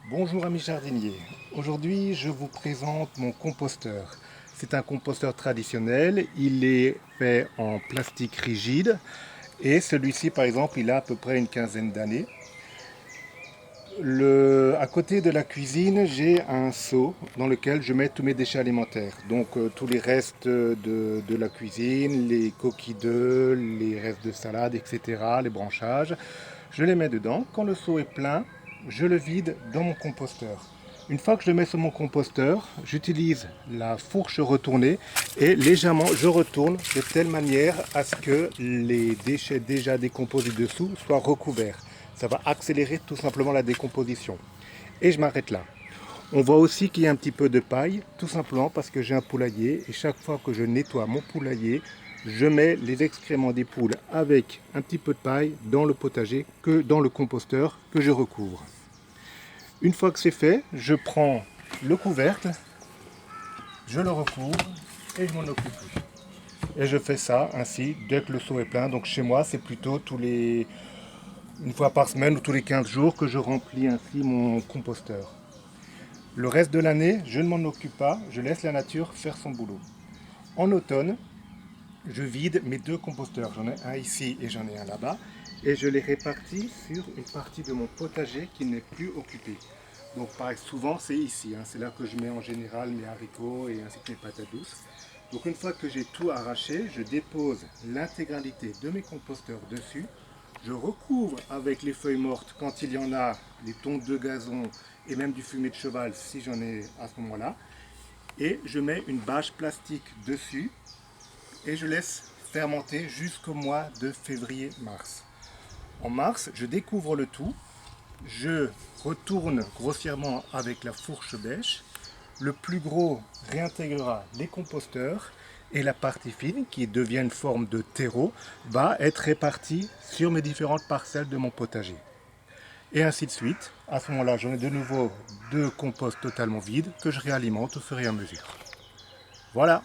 Bonjour amis jardiniers, aujourd'hui je vous présente mon composteur. C'est un composteur traditionnel, il est fait en plastique rigide et celui-ci par exemple il a à peu près une quinzaine d'années. À côté de la cuisine j'ai un seau dans lequel je mets tous mes déchets alimentaires. Donc tous les restes de la cuisine, les coquilles d'œufs, les restes de salade, etc., les branchages. Je les mets dedans. Quand le seau est plein, je le vide dans mon composteur. Une fois que je le mets sur mon composteur, j'utilise la fourche retournée et légèrement je retourne de telle manière à ce que les déchets déjà décomposés dessous soient recouverts. Ça va accélérer tout simplement la décomposition. Et je m'arrête là. On voit aussi qu'il y a un petit peu de paille, tout simplement parce que j'ai un poulailler et chaque fois que je nettoie mon poulailler, je mets les excréments des poules avec un petit peu de paille dans le potager, dans le composteur que je recouvre. Une fois que c'est fait, je prends le couvercle, je le recouvre et je m'en occupe plus. Et je fais ça ainsi dès que le seau est plein. Donc chez moi, c'est plutôt une fois par semaine ou tous les 15 jours que je remplis ainsi mon composteur. Le reste de l'année, je ne m'en occupe pas, je laisse la nature faire son boulot. En automne, je vide mes deux composteurs. J'en ai un ici et j'en ai un là-bas. Et je les répartis sur une partie de mon potager qui n'est plus occupée. Donc souvent c'est ici, c'est là que je mets en général mes haricots et ainsi que mes patates douces. Donc une fois que j'ai tout arraché, je dépose l'intégralité de mes composteurs dessus. Je recouvre avec les feuilles mortes quand il y en a, les tontes de gazon et même du fumier de cheval si j'en ai à ce moment-là. Et je mets une bâche plastique dessus et je laisse fermenter jusqu'au mois de février-mars. En mars, je découvre le tout, je retourne grossièrement avec la fourche bêche, le plus gros réintégrera les composteurs et la partie fine, qui devient une forme de terreau, va être répartie sur mes différentes parcelles de mon potager. Et ainsi de suite. À ce moment-là, j'en ai de nouveau deux composts totalement vides que je réalimente au fur et à mesure. Voilà.